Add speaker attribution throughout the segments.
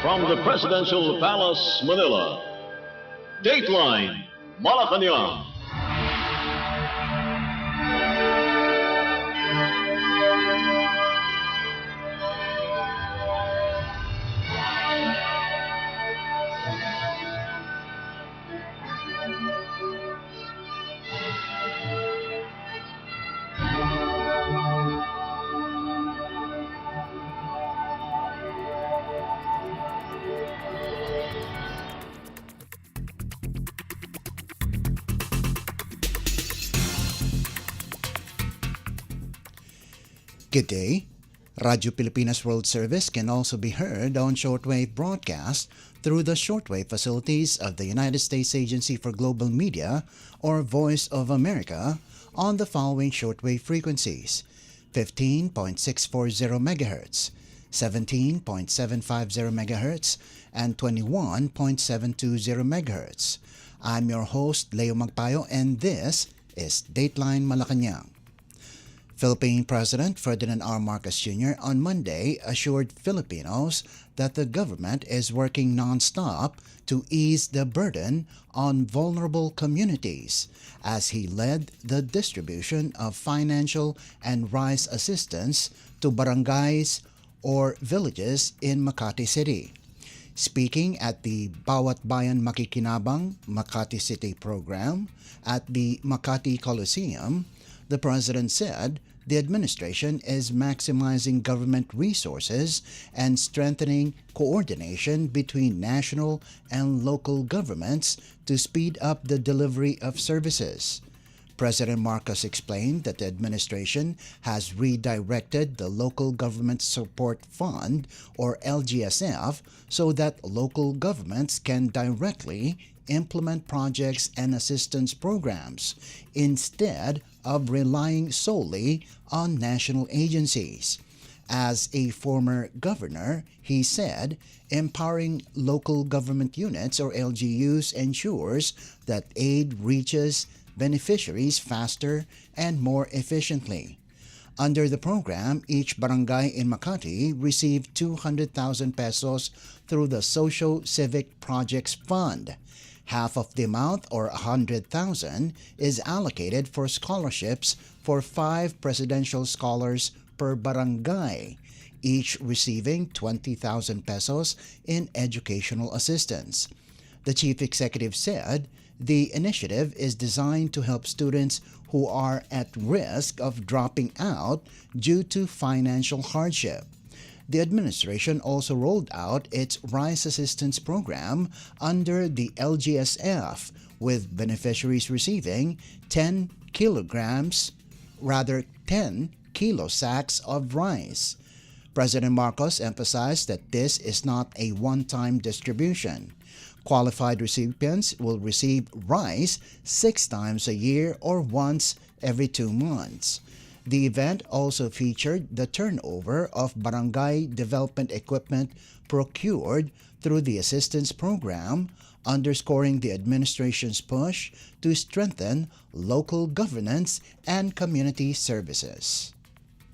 Speaker 1: From the Presidential Palace, Manila, Dateline Malacañang.
Speaker 2: Good day. Radio Pilipinas World Service can also be heard on shortwave broadcast through the shortwave facilities of the United States Agency for Global Media or Voice of America on the following shortwave frequencies: 15.640 MHz, 17.750 MHz, and 21.720 MHz. I'm your host, Leo Magpayo, and this is Dateline Malacañang. Philippine President Ferdinand R. Marcos Jr. on Monday assured Filipinos that the government is working nonstop to ease the burden on vulnerable communities as he led the distribution of financial and rice assistance to barangays or villages in Makati City. Speaking at the Bawat Bayan Makikinabang Makati City program at the Makati Coliseum, the President said the administration is maximizing government resources and strengthening coordination between national and local governments to speed up the delivery of services. President Marcos explained that the administration has redirected the Local Government Support Fund, or LGSF, so that local governments can directly implement projects and assistance programs instead of relying solely on national agencies. As a former governor, he said, empowering local government units or LGUs ensures that aid reaches beneficiaries faster and more efficiently. Under the program, each barangay in Makati received 200,000 pesos through the Socio-Civic Projects Fund. Half of the amount, or 100,000, is allocated for scholarships for 5 presidential scholars per barangay, each receiving 20,000 pesos in educational assistance. The chief executive said the initiative is designed to help students who are at risk of dropping out due to financial hardship. The administration also rolled out its Rice Assistance Program under the LGSF, with beneficiaries receiving 10 kilo sacks of rice. President Marcos emphasized that this is not a one-time distribution. Qualified recipients will receive rice 6 times a year or once every 2 months. The event also featured the turnover of barangay development equipment procured through the assistance program, underscoring the administration's push to strengthen local governance and community services.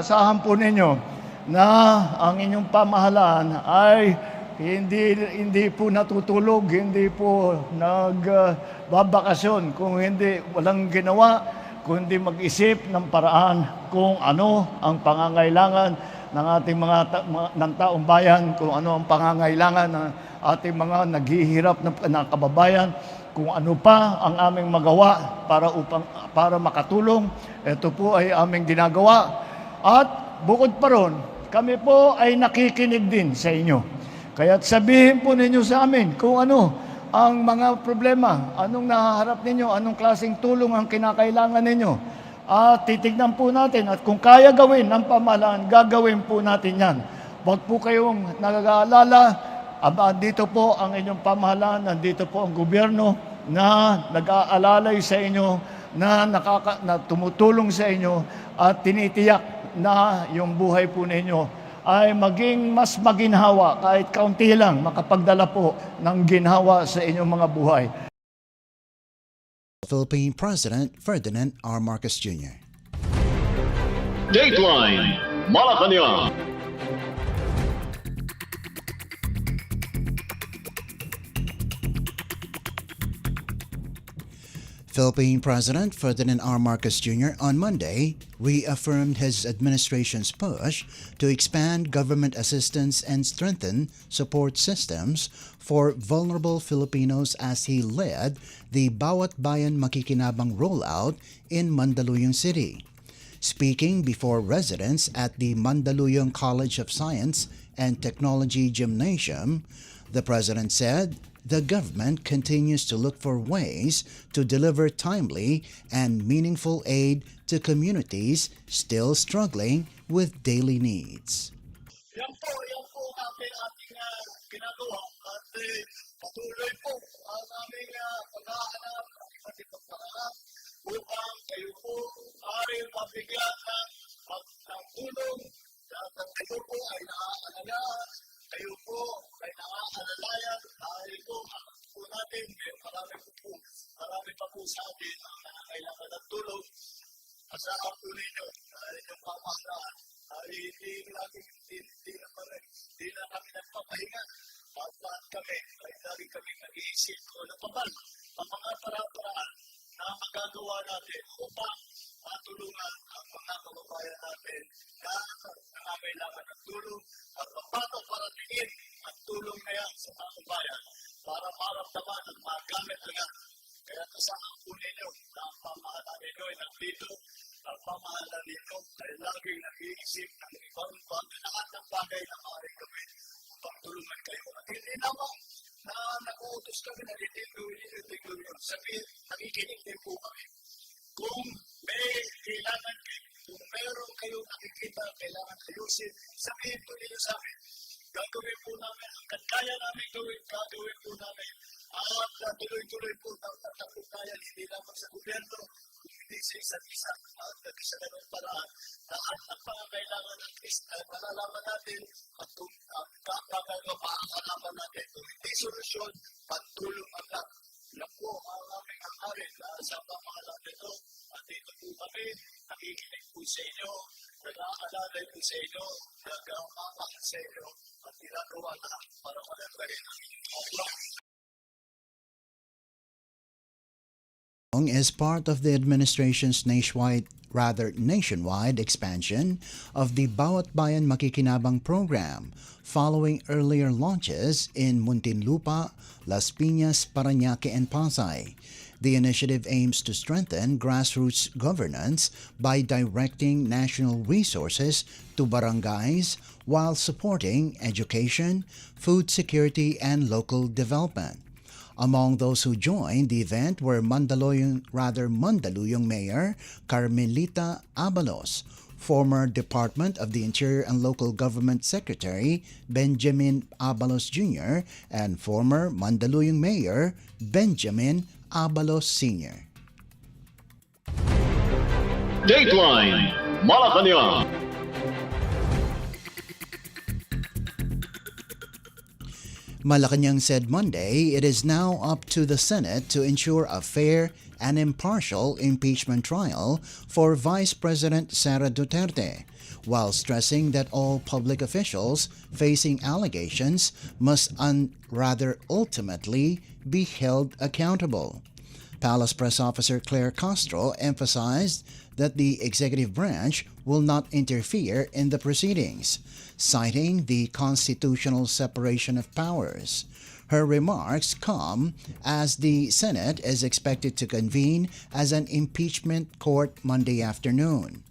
Speaker 3: Asahan po ninyo na ang inyong pamahalaan ay hindi po natutulog, hindi po nagbabakasyon, kung hindi walang ginawa, kundi mag-isip ng paraan kung ano ang pangangailangan ng ating ng taong bayan, kung ano ang pangangailangan ng ating mga naghihirap na kababayan, kung ano pa ang aming magawa para makatulong. Ito po ay aming ginagawa. At bukod pa ron, kami po ay nakikinig din sa inyo. Kaya't sabihin po ninyo sa amin kung ano ang mga problema, anong nahaharap ninyo, anong klaseng tulong ang kinakailangan ninyo. At titignan po natin at kung kaya gawin ng pamahalaan, gagawin po natin yan. Huwag po kayong nag-aalala, dito po ang inyong pamahalaan, nandito po ang gobyerno na nag-aalalay sa inyo, na tumutulong sa inyo at tinitiyak na yung buhay po ninyo ay maging mas maginhawa, kahit kaunti lang, makapagdala po ng ginhawa sa inyong mga buhay.
Speaker 2: Philippine President Ferdinand R. Marcos Jr.
Speaker 1: Dateline Malacañang.
Speaker 2: Philippine President Ferdinand R. Marcos Jr. on Monday reaffirmed his administration's push to expand government assistance and strengthen support systems for vulnerable Filipinos as he led the Bawat Bayan Makikinabang rollout in Mandaluyong City. Speaking before residents at the Mandaluyong College of Science and Technology Gymnasium, the President said the government continues to look for ways to deliver timely and meaningful aid to communities still struggling with daily needs.
Speaker 3: Yan po ang ating ginagawa at patuloy po ang aming paghahanap ng iba't ibang paraan upang kayo po ay mabigyan ng tulong at kayo po ay naaalala, kayo po ay naaalalayan dahil po natin marami pa po sa atin ang nangangailangan ng tulong. Asahan po ninyo dahil yung pamahalaan ay hindi na kami nagpapahinga at kami ay lagi kami nag-iisip kung ano pa man ang mga paraan na magagawa natin upang matulungan ang mga kababayan natin na nangangailangan ng tulong at paano paratingin ang tulong na yan sa mga bayan para maramdaman at magamit lang. Kaya kasama po ninyo na ang pamahalaan ninyo ay nandito. Ang pamahalaan ninyo ay laging nag-iisip ng ibang lahat ng bagay na maaaring gawin upang tulungan kayo. At hindi naman na nag-uutos kami na hindi gawin. Sabihin, nakikinig din po kami. Kung may kailangan kayo, kung meron kayong nakikita kailangan ayusin, sabihin po ninyo sa amin. Gagawin po namin, ang kandaya namin gagawin po namin. At tuloy-tuloy po ang tatakutayan, hindi lamang sa gobyerno, hindi sa isa't isa. At sa ganun paraan, lahat ng pangangailangan at least malalaman natin at kung makakalaman natin. Kung hindi solusyon, pagtulong ang lahat. Yan po ang aming hangarin sa pamahalaan nito. At dito po kami, nakikinig po sa inyo, nag-aalalay po sa inyo, nag-aamahal sa inyo, at ginagawa na para malagay ang inyong mga
Speaker 2: is part of the administration's nationwide expansion of the Bawat Bayan Makikinabang program following earlier launches in Muntinlupa, Las Piñas, Parañaque, and Pasay. The initiative aims to strengthen grassroots governance by directing national resources to barangays while supporting education, food security, and local development. Among those who joined the event were Mandaluyong Mayor Carmelita Abalos, former Department of the Interior and Local Government Secretary Benjamin Abalos Jr., and former Mandaluyong Mayor Benjamin Abalos Sr.
Speaker 1: Dateline Malacañang.
Speaker 2: Malacañang said Monday it is now up to the Senate to ensure a fair and impartial impeachment trial for Vice President Sara Duterte, while stressing that all public officials facing allegations must ultimately be held accountable. Palace Press Officer Claire Castro emphasized that the executive branch will not interfere in the proceedings, citing the constitutional separation of powers. Her remarks come as the Senate is expected to convene as an impeachment court Monday afternoon.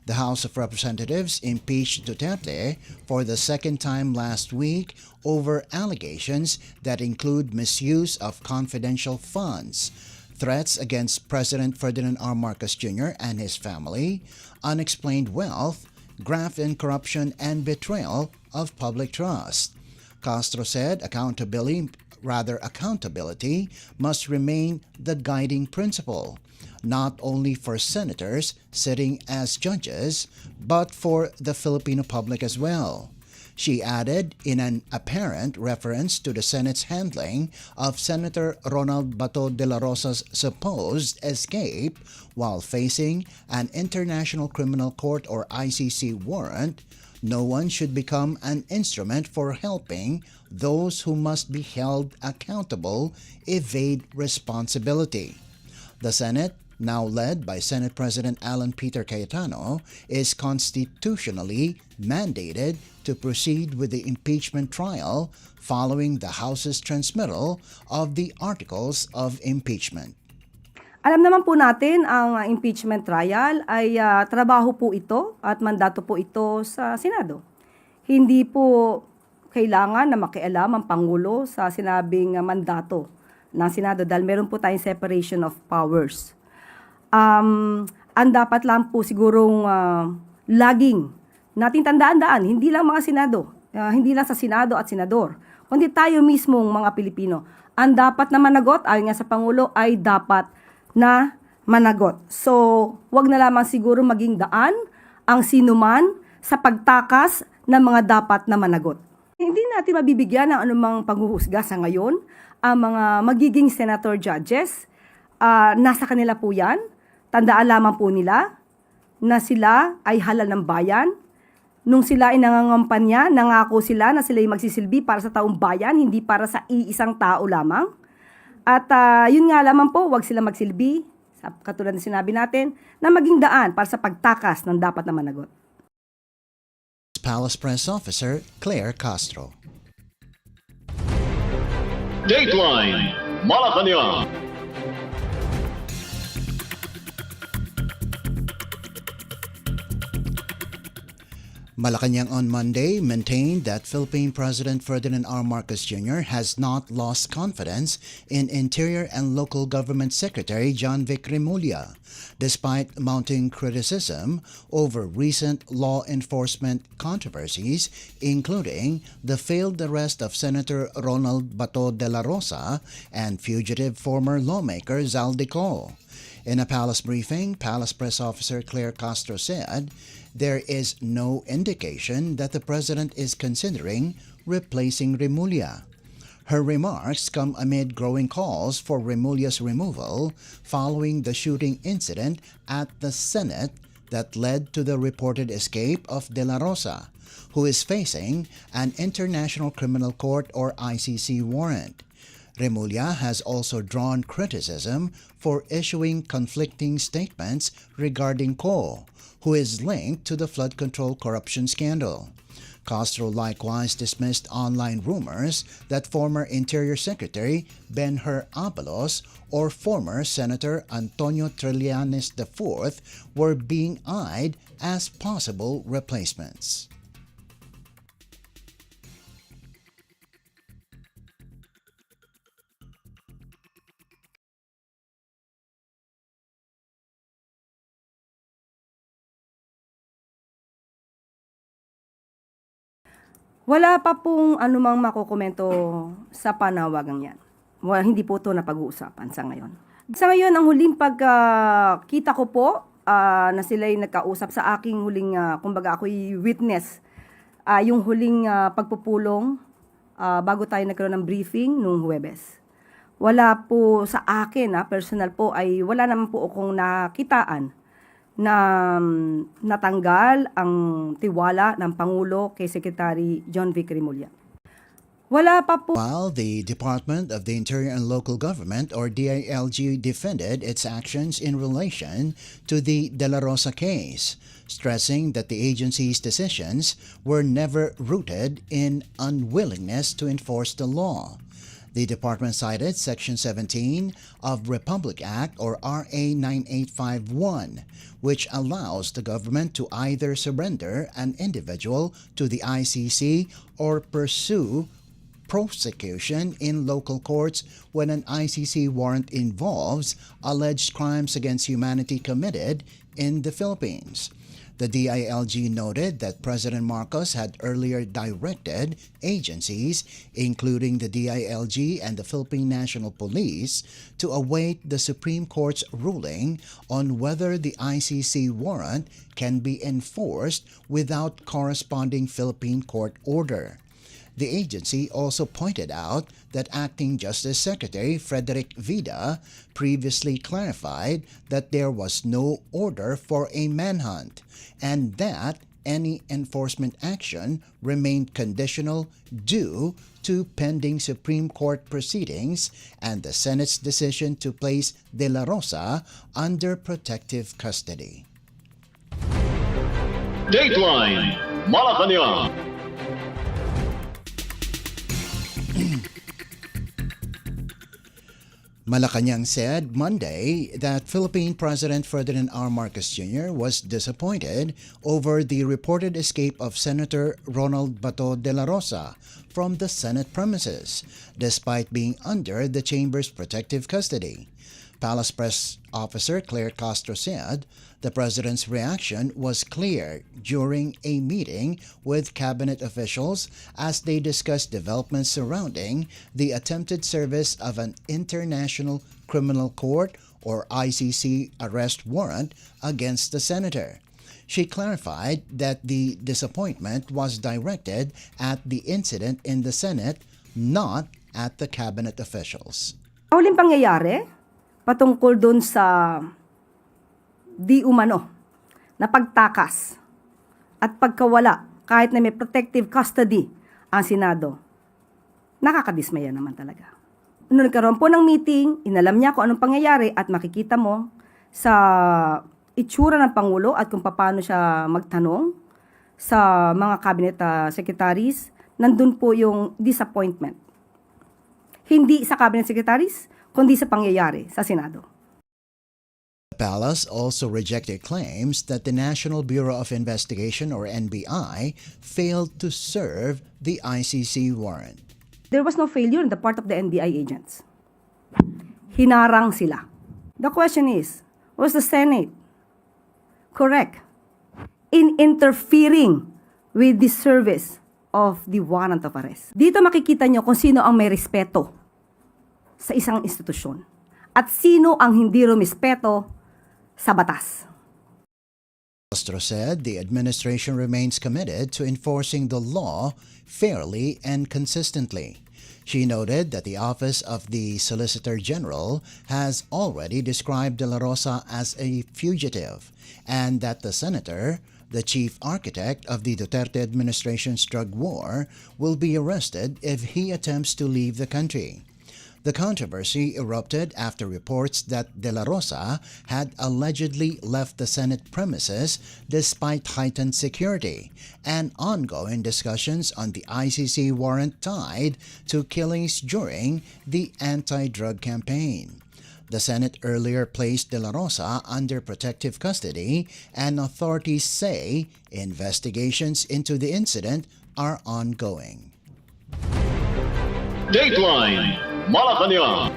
Speaker 2: The House of Representatives impeached Duterte for the second time last week over allegations that include misuse of confidential funds, threats against President Ferdinand R. Marcos Jr. and his family, unexplained wealth, graft and corruption, and betrayal of public trust. Castro said accountability must remain the guiding principle, not only for senators sitting as judges, but for the Filipino public as well. She added in an apparent reference to the Senate's handling of Senator Ronald Bato de la Rosa's supposed escape while facing an International Criminal Court or ICC warrant, no one should become an instrument for helping those who must be held accountable evade responsibility. The Senate, now led by Senate President Alan Peter Cayetano, is constitutionally mandated to proceed with the impeachment trial following the House's transmittal of the articles of impeachment.
Speaker 4: Alam naman po natin ang impeachment trial ay trabaho po ito at mandato po ito sa Senado. Hindi po kailangan na makialam ang Pangulo sa sinabing mandato ng Senado dahil meron po tayong separation of powers. Ang dapat lang po sigurong laging natin tandaan-daan, hindi lang mga Senado, hindi lang sa Senado at Senador, kundi tayo mismong mga Pilipino. Ang dapat na managot, ayon nga sa Pangulo, ay dapat na managot. So, wag na lamang siguro maging daan ang sinuman sa pagtakas ng mga dapat na managot. Hindi natin mabibigyan ng anumang panghuhusga sa ngayon ang mga magiging senator judges. Nasa kanila po yan. Tandaan lamang po nila na sila ay halal ng bayan. Nung sila ay nangangampanya, nangako sila na sila ay magsisilbi para sa taong bayan, hindi para sa iisang tao lamang. At yun nga lamang po, wag sila magsilbi, katulad na sinabi natin, na maging daan para sa pagtakas ng dapat na managot.
Speaker 2: Palace Press Officer Claire Castro.
Speaker 1: Dateline Malacañang.
Speaker 2: Malacañang on Monday maintained that Philippine President Ferdinand R. Marcos Jr. has not lost confidence in Interior and Local Government Secretary John Vic Remulla, despite mounting criticism over recent law enforcement controversies, including the failed arrest of Senator Ronald Bato de la Rosa and fugitive former lawmaker Zaldico. In a palace briefing, Palace Press Officer Claire Castro said there is no indication that the president is considering replacing Remulla. Her remarks come amid growing calls for Remulla's removal following the shooting incident at the Senate that led to the reported escape of De La Rosa, who is facing an International Criminal Court or ICC warrant. Remulla has also drawn criticism for issuing conflicting statements regarding Ko, who is linked to the flood control corruption scandal. Castro likewise dismissed online rumors that former Interior Secretary Ben-Hur Abalos or former Senator Antonio Trillanes IV were being eyed as possible replacements.
Speaker 4: Wala pa pong anumang makukomento sa panawagang yan. Hindi po ito napag-uusapan sa ngayon. Sa ngayon, ang huling pagkita ko po na sila'y nagkausap sa aking huling, kumbaga ako'y witness, yung huling pagpupulong bago tayo nagkaroon ng briefing noong Huwebes. Wala po sa akin, personal po, ay wala naman po akong nakitaan na natanggal ang tiwala ng Pangulo kay Secretary John Vic Remulla. Wala pa po.
Speaker 2: While the Department of the Interior and Local Government or DILG defended its actions in relation to the De La Rosa case, stressing that the agency's decisions were never rooted in unwillingness to enforce the law. The department cited Section 17 of Republic Act or RA 9851, which allows the government to either surrender an individual to the ICC or pursue prosecution in local courts when an ICC warrant involves alleged crimes against humanity committed in the Philippines. The DILG noted that President Marcos had earlier directed agencies, including the DILG and the Philippine National Police, to await the Supreme Court's ruling on whether the ICC warrant can be enforced without corresponding Philippine court order. The agency also pointed out that Acting Justice Secretary Frederick Vida previously clarified that there was no order for a manhunt and that any enforcement action remained conditional due to pending Supreme Court proceedings and the Senate's decision to place De La Rosa under protective custody.
Speaker 1: Dateline Malacañang.
Speaker 2: Malacañang said Monday that Philippine President Ferdinand R. Marcos Jr. was disappointed over the reported escape of Senator Ronald Bato de la Rosa from the Senate premises, despite being under the chamber's protective custody. Palace Press Officer Claire Castro said the president's reaction was clear during a meeting with cabinet officials as they discussed developments surrounding the attempted service of an International Criminal Court or ICC arrest warrant against the senator. She clarified that the disappointment was directed at the incident in the Senate, not at the cabinet officials.
Speaker 4: Huling pangyayari patungkol dun sa di umano na pagtakas at pagkawala kahit na may protective custody ang Senado. Nakakadismaya naman talaga. Nung nagkaroon po ng meeting, inalam niya kung anong pangyayari at makikita mo sa itsura ng Pangulo at kung paano siya magtanong sa mga cabinet secretaries, nandun po yung disappointment. Hindi sa cabinet secretaries, kundi sa pangyayari sa Senado.
Speaker 2: The palace also rejected claims that the National Bureau of Investigation or NBI failed to serve the ICC warrant.
Speaker 4: There was no failure on the part of the NBI agents. Hinarang sila. The question is, was the Senate correct in interfering with the service of the warrant of arrest? Dito makikita nyo kung sino ang may respeto sa isang institusyon at sino ang hindi rumispeto sa batas.
Speaker 2: Castro said the administration remains committed to enforcing the law fairly and consistently. She noted that the Office of the Solicitor General has already described De La Rosa as a fugitive and that the senator, the chief architect of the Duterte administration's drug war, will be arrested if he attempts to leave the country. The controversy erupted after reports that De La Rosa had allegedly left the Senate premises despite heightened security and ongoing discussions on the ICC warrant tied to killings during the anti-drug campaign. The Senate earlier placed De La Rosa under protective custody, and authorities say investigations into the incident are ongoing.
Speaker 1: Dateline Malacañang.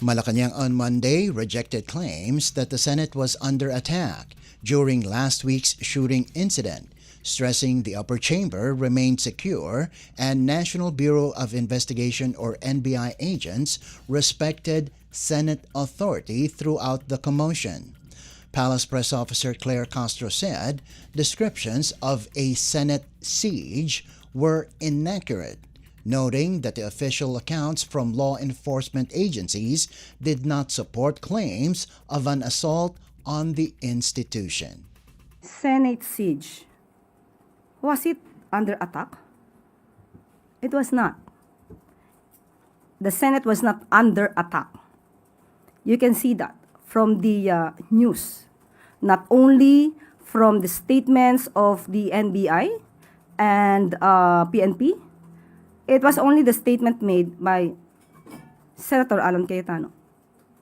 Speaker 2: Malacañang on Monday rejected claims that the Senate was under attack during last week's shooting incident, stressing the upper chamber remained secure and National Bureau of Investigation or NBI agents respected Senate authority throughout the commotion. Palace Press Officer Claire Castro said descriptions of a Senate siege were inaccurate, noting that the official accounts from law enforcement agencies did not support claims of an assault on the institution.
Speaker 4: Senate siege. Was it under attack? It was not. The Senate was not under attack. You can see that from the news, not only from the statements of the NBI and PNP. It was only the statement made by Senator Alan Cayetano.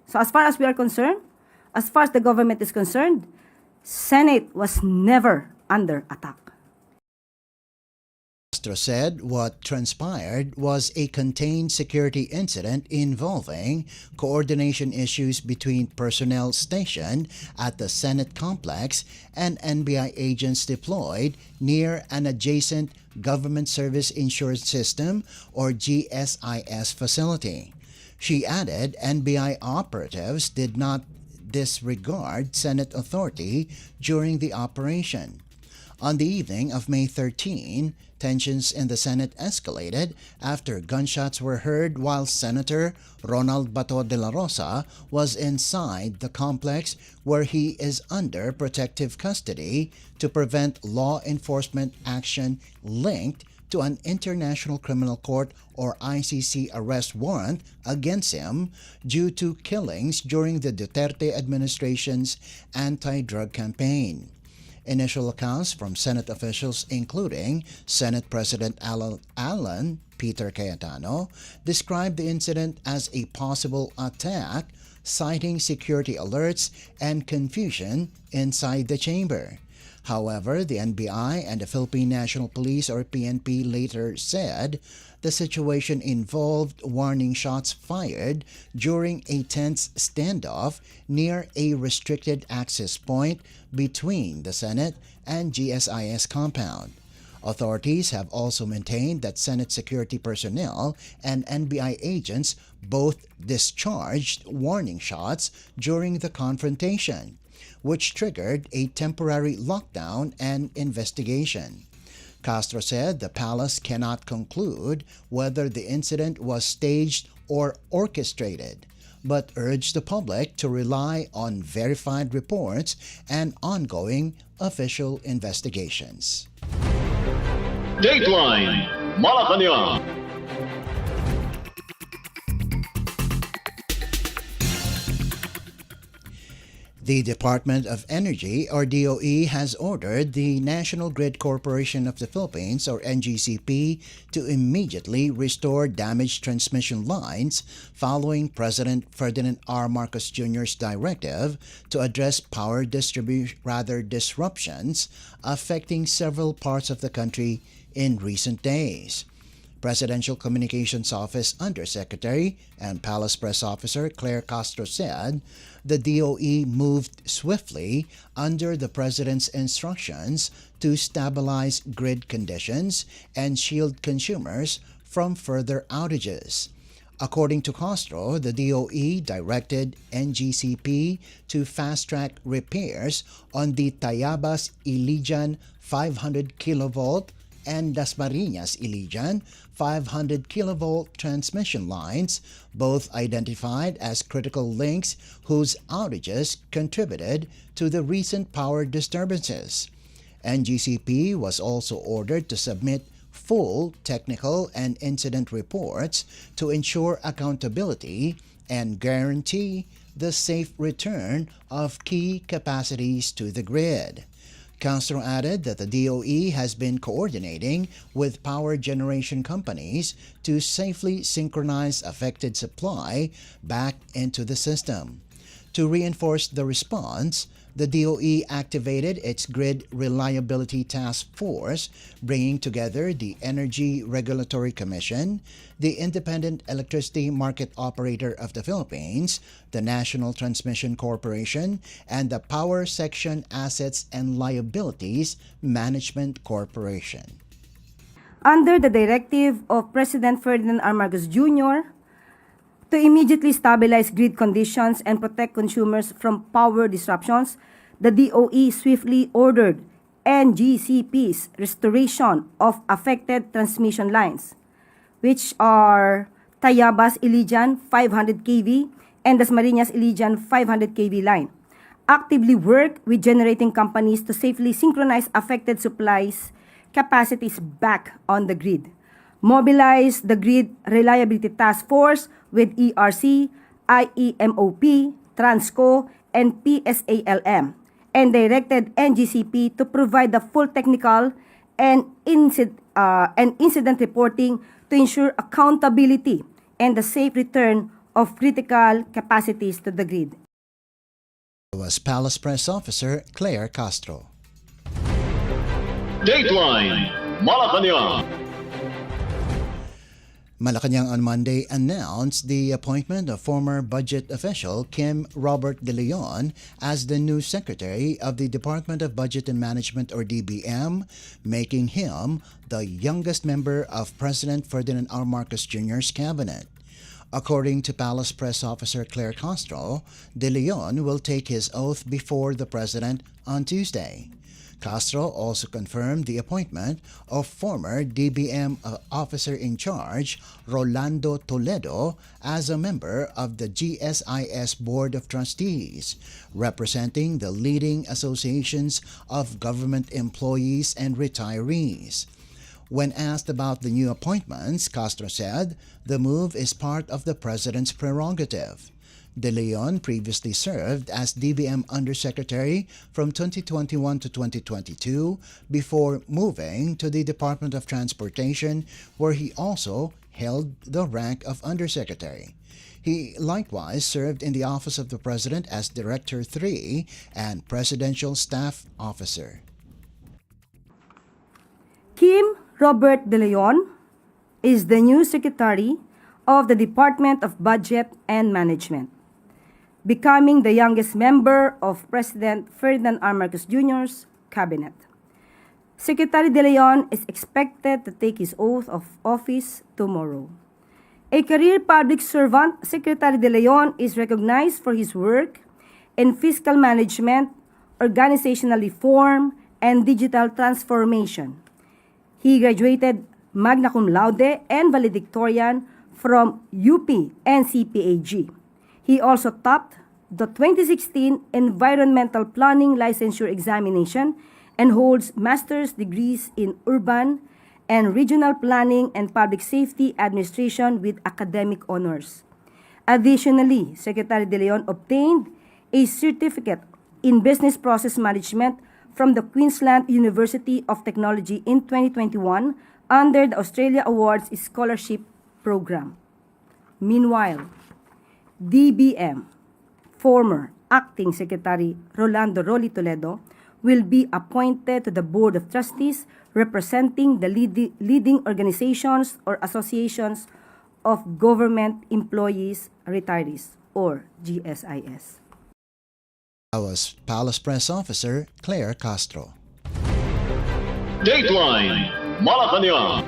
Speaker 4: So as far as we are concerned, as far as the government is concerned, Senate was never under attack.
Speaker 2: Castro said what transpired was a contained security incident involving coordination issues between personnel stationed at the Senate complex and NBI agents deployed near an adjacent Government Service Insurance System or GSIS facility. She added NBI operatives did not disregard Senate authority during the operation. On the evening of May 13, tensions in the Senate escalated after gunshots were heard while Senator Ronald Bato de la Rosa was inside the complex where he is under protective custody to prevent law enforcement action linked to an International Criminal Court or ICC arrest warrant against him due to killings during the Duterte administration's anti-drug campaign. Initial accounts from Senate officials, including Senate President Alan Peter Cayetano, described the incident as a possible attack, citing security alerts and confusion inside the chamber. However, the NBI and the Philippine National Police or PNP later said the situation involved warning shots fired during a tense standoff near a restricted access point between the Senate and GSIS compound. Authorities have also maintained that Senate security personnel and NBI agents both discharged warning shots during the confrontation, which triggered a temporary lockdown and investigation. Castro said the palace cannot conclude whether the incident was staged or orchestrated, but urged the public to rely on verified reports and ongoing official investigations.
Speaker 1: Dateline Malacañang.
Speaker 2: The Department of Energy, or DOE, has ordered the National Grid Corporation of the Philippines, or NGCP, to immediately restore damaged transmission lines following President Ferdinand R. Marcos Jr.'s directive to address power disruptions affecting several parts of the country in recent days. Presidential Communications Office Undersecretary and Palace Press Officer Claire Castro said the DOE moved swiftly under the President's instructions to stabilize grid conditions and shield consumers from further outages. According to Castro, the DOE directed NGCP to fast-track repairs on the Tayabas-Ilijan 500 kilovolt and Dasmariñas-Ilijan 500 kilovolt transmission lines, both identified as critical links whose outages contributed to the recent power disturbances. NGCP was also ordered to submit full technical and incident reports to ensure accountability and guarantee the safe return of key capacities to the grid. Castro added that the DOE has been coordinating with power generation companies to safely synchronize affected supply back into the system. To reinforce the response, the DOE activated its Grid Reliability Task Force, bringing together the Energy Regulatory Commission, the Independent Electricity Market Operator of the Philippines, the National Transmission Corporation, and the Power Section Assets and Liabilities Management Corporation.
Speaker 4: Under the directive of President Ferdinand R. Marcos Jr., to immediately stabilize grid conditions and protect consumers from power disruptions, the DOE swiftly ordered NGCP's restoration of affected transmission lines, which are Tayabas-Ilijan 500 kV and Dasmariñas-Ilijan 500 kV line. Actively work with generating companies to safely synchronize affected supplies capacities back on the grid. Mobilize the Grid Reliability Task Force with ERC, IEMOP, Transco, and PSALM, and directed NGCP to provide the full technical and incident reporting to ensure accountability and the safe return of critical capacities to the grid.
Speaker 2: Was Palace Press Officer Claire Castro.
Speaker 1: Dateline Malacañang.
Speaker 2: Malacañang on Monday announced the appointment of former budget official Kim Robert De Leon as the new Secretary of the Department of Budget and Management, or DBM, making him the youngest member of President Ferdinand R. Marcos Jr.'s cabinet. According to Palace Press Officer Claire Castro, De Leon will take his oath before the President on Tuesday. Castro also confirmed the appointment of former DBM officer in charge Rolando Toledo as a member of the GSIS Board of Trustees, representing the leading associations of government employees and retirees. When asked about the new appointments, Castro said the move is part of the president's prerogative. De Leon previously served as DBM Undersecretary from 2021 to 2022 before moving to the Department of Transportation, where he also held the rank of Undersecretary. He likewise served in the Office of the President as Director 3 and Presidential Staff Officer.
Speaker 4: Kim Robert De Leon is the new Secretary of the Department of Budget and Management, becoming the youngest member of President Ferdinand R. Marcos Jr.'s cabinet. Secretary De Leon is expected to take his oath of office tomorrow. A career public servant, Secretary De Leon is recognized for his work in fiscal management, organizational reform, and digital transformation. He graduated magna cum laude and valedictorian from UP and CPAG. He also topped the 2016 Environmental Planning Licensure Examination and holds master's degrees in Urban and Regional Planning and Public Safety Administration with academic honors. Additionally, Secretary De Leon obtained a certificate in Business Process Management from the Queensland University of Technology in 2021 under the Australia Awards Scholarship Program. Meanwhile, DBM, former Acting Secretary Rolando Rolly Toledo, will be appointed to the Board of Trustees representing the leading organizations or associations of government employees retirees, or GSIS.
Speaker 2: That was Palace Press Officer Claire Castro.
Speaker 1: Dateline Malacañang.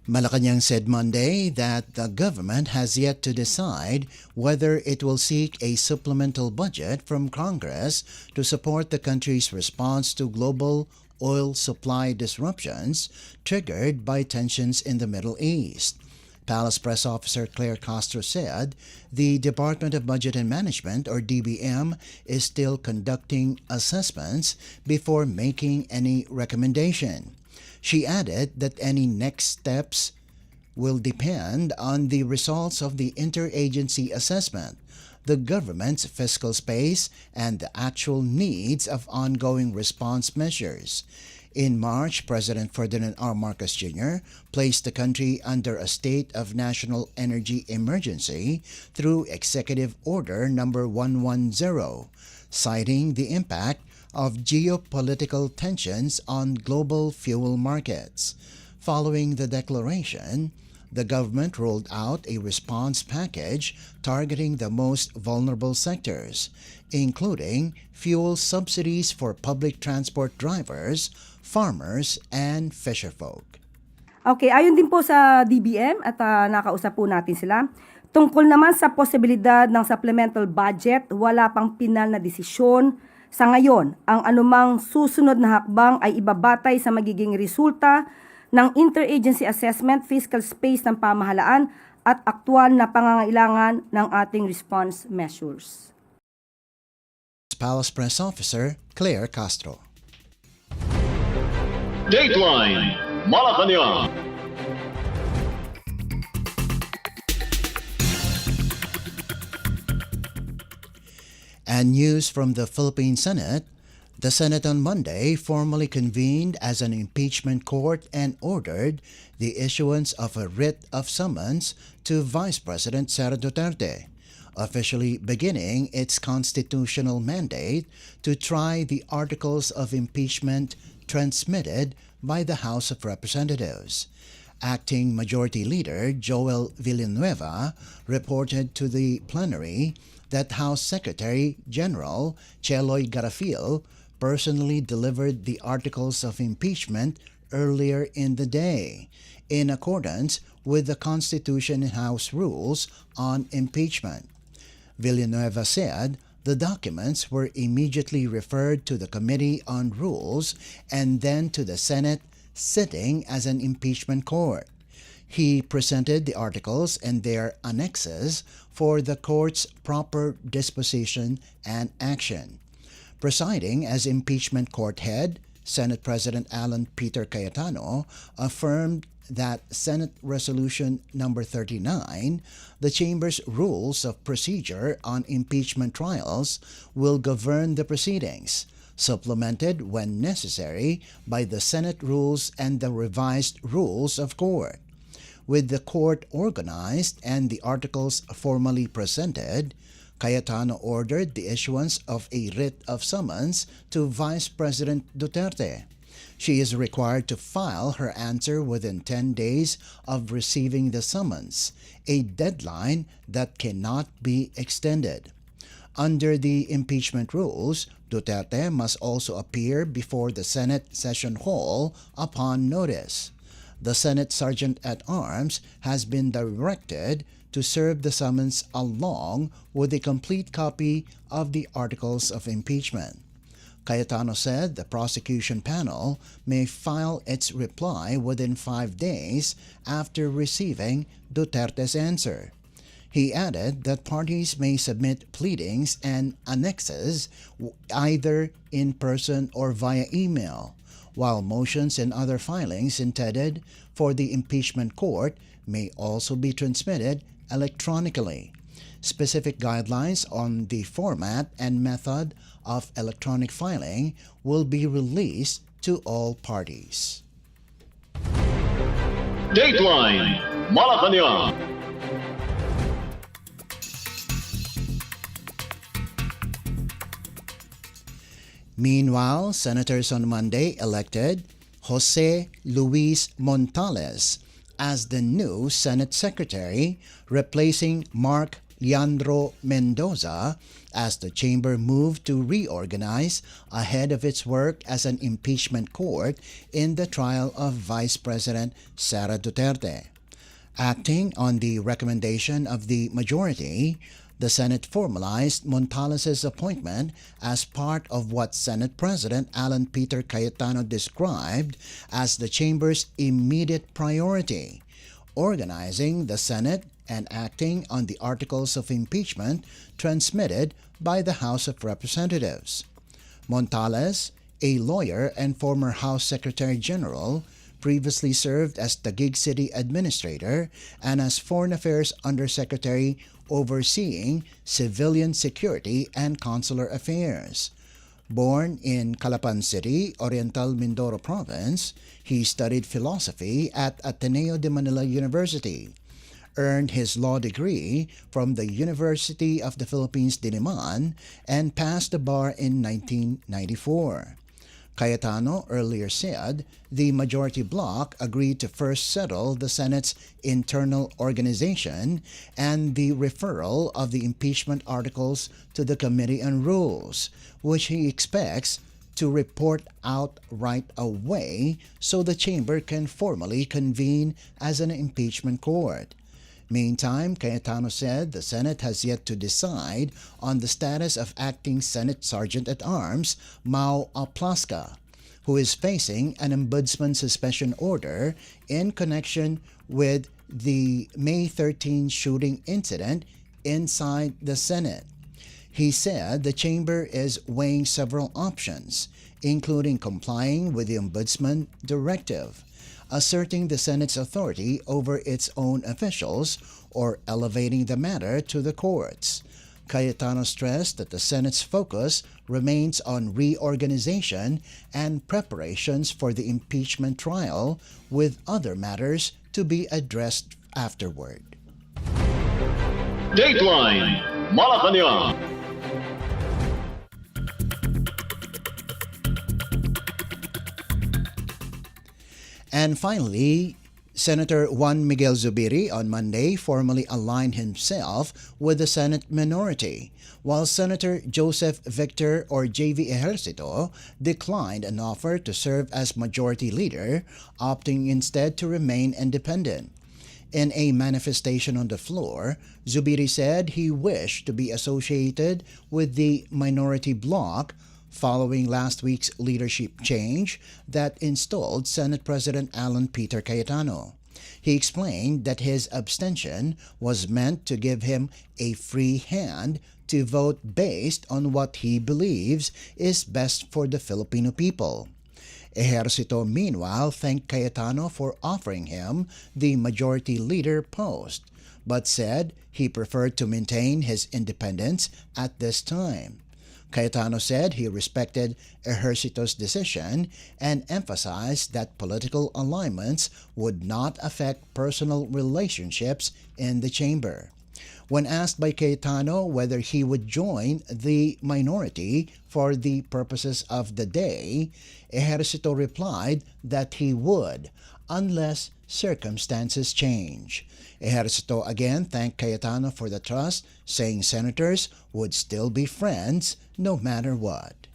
Speaker 2: Malacañang said Monday that the government has yet to decide whether it will seek a supplemental budget from Congress to support the country's response to global oil supply disruptions triggered by tensions in the Middle East. Palace Press Officer Claire Castro said the Department of Budget and Management, or DBM, is still conducting assessments before making any recommendation. She added that any next steps will depend on the results of the interagency assessment, the government's fiscal space, and the actual needs of ongoing response measures. In March, President Ferdinand R. Marcos Jr. placed the country under a state of national energy emergency through Executive Order No. 110, citing the impact of geopolitical tensions on global fuel markets. Following the declaration, the government rolled out a response package targeting the most vulnerable sectors, including fuel subsidies for public transport drivers, farmers, and fisherfolk.
Speaker 4: Okay, ayon din po sa DBM at nakausap po natin sila. Tungkol naman sa posibilidad ng supplemental budget, wala pang pinal na desisyon. Sa ngayon, ang anumang susunod na hakbang ay ibabatay sa magiging resulta ng interagency assessment, fiscal space ng pamahalaan at aktwal na pangangailangan ng ating response measures.
Speaker 2: Palace Press Officer Claire Castro.
Speaker 1: Dateline Malacañang.
Speaker 2: And news from the Philippine Senate. The Senate on Monday formally convened as an impeachment court and ordered the issuance of a writ of summons to Vice President Sara Duterte, officially beginning its constitutional mandate to try the articles of impeachment transmitted by the House of Representatives. Acting Majority Leader Joel Villanueva reported to the plenary that House Secretary General Cheloy Garafil personally delivered the articles of impeachment earlier in the day, in accordance with the Constitution and House rules on impeachment. Villanueva said the documents were immediately referred to the Committee on Rules and then to the Senate sitting as an impeachment court. He presented the articles and their annexes for the court's proper disposition and action. Presiding as impeachment court head, Senate President Alan Peter Cayetano affirmed that Senate Resolution Number 39, the Chamber's Rules of Procedure on Impeachment Trials, will govern the proceedings, supplemented when necessary by the Senate Rules and the revised Rules of Court. With the court organized and the articles formally presented, Cayetano ordered the issuance of a writ of summons to Vice President Duterte. She is required to file her answer within 10 days of receiving the summons, a deadline that cannot be extended. Under the impeachment rules, Duterte must also appear before the Senate Session Hall upon notice. The Senate Sergeant-at-Arms has been directed to serve the summons along with a complete copy of the articles of impeachment. Cayetano said the prosecution panel may file its reply within 5 days after receiving Duterte's answer. He added that parties may submit pleadings and annexes either in person or via email, while motions and other filings intended for the impeachment court may also be transmitted electronically. Specific guidelines on the format and method of electronic filing will be released to all parties.
Speaker 1: Dateline Malacañang.
Speaker 2: Meanwhile, senators on Monday elected Jose Luis Montales as the new Senate Secretary, replacing Mark Leandro Mendoza as the chamber moved to reorganize ahead of its work as an impeachment court in the trial of Vice President Sara Duterte. Acting on the recommendation of the majority, the Senate formalized Montales' appointment as part of what Senate President Alan Peter Cayetano described as the chamber's immediate priority, organizing the Senate and acting on the articles of impeachment transmitted by the House of Representatives. Montales, a lawyer and former House Secretary General, previously served as Taguig City Administrator and as Foreign Affairs Undersecretary overseeing civilian security and consular affairs. Born in Calapan City, Oriental Mindoro Province, he studied philosophy at Ateneo de Manila University, earned his law degree from the University of the Philippines Diliman, and passed the bar in 1994. Cayetano earlier said the majority bloc agreed to first settle the Senate's internal organization and the referral of the impeachment articles to the Committee on Rules, which he expects to report out right away so the chamber can formally convene as an impeachment court. Meantime, Cayetano said the Senate has yet to decide on the status of acting Senate Sergeant-at-Arms Mau Aplasca, who is facing an ombudsman suspension order in connection with the May 13 shooting incident inside the Senate. He said the chamber is weighing several options, including complying with the ombudsman directive, asserting the Senate's authority over its own officials, or elevating the matter to the courts. Cayetano stressed that the Senate's focus remains on reorganization and preparations for the impeachment trial, with other matters to be addressed afterward.
Speaker 1: Dateline Malacañang.
Speaker 2: And finally, Senator Juan Miguel Zubiri on Monday formally aligned himself with the Senate minority, while Senator Joseph Victor or JV Ejercito declined an offer to serve as majority leader, opting instead to remain independent. In a manifestation on the floor, Zubiri said he wished to be associated with the minority bloc following last week's leadership change that installed Senate President Alan Peter Cayetano. He explained that his abstention was meant to give him a free hand to vote based on what he believes is best for the Filipino people. Ejercito meanwhile thanked Cayetano for offering him the majority leader post, but said he preferred to maintain his independence at this time. Cayetano said he respected Ejercito's decision and emphasized that political alignments would not affect personal relationships in the chamber. When asked by Cayetano whether he would join the minority for the purposes of the day, Ejercito replied that he would, unless circumstances change. Ejercito again thanked Cayetano for the trust, saying senators would still be friends no matter what.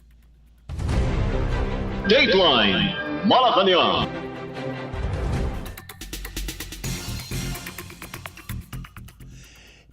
Speaker 1: Dateline Malacañang.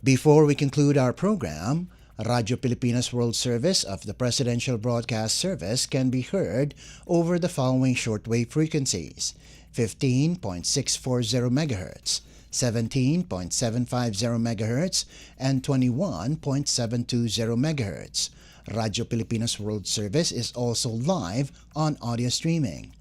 Speaker 2: Before we conclude our program, Radyo Pilipinas World Service of the Presidential Broadcast Service can be heard over the following shortwave frequencies: 15.640 MHz, 17.750 MHz, and 21.720 MHz. Radyo Pilipinas World Service is also live on audio streaming.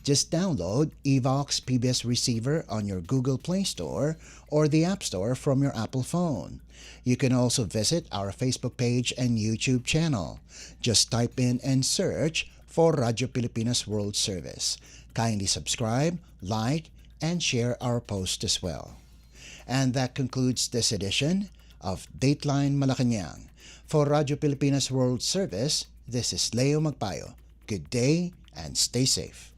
Speaker 2: Just download Evox PBS Receiver on your Google Play Store or the App Store from your Apple phone. You can also visit our Facebook page and YouTube channel. Just type in and search for Radyo Pilipinas World Service. Kindly subscribe, like, and share our post as well. And that concludes this edition of Dateline Malacañang. For Radyo Pilipinas World Service, this is Leo Magpayo. Good day and stay safe.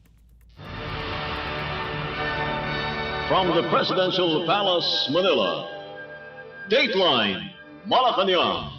Speaker 1: From the Presidential Palace, Manila, Dateline Malacañang.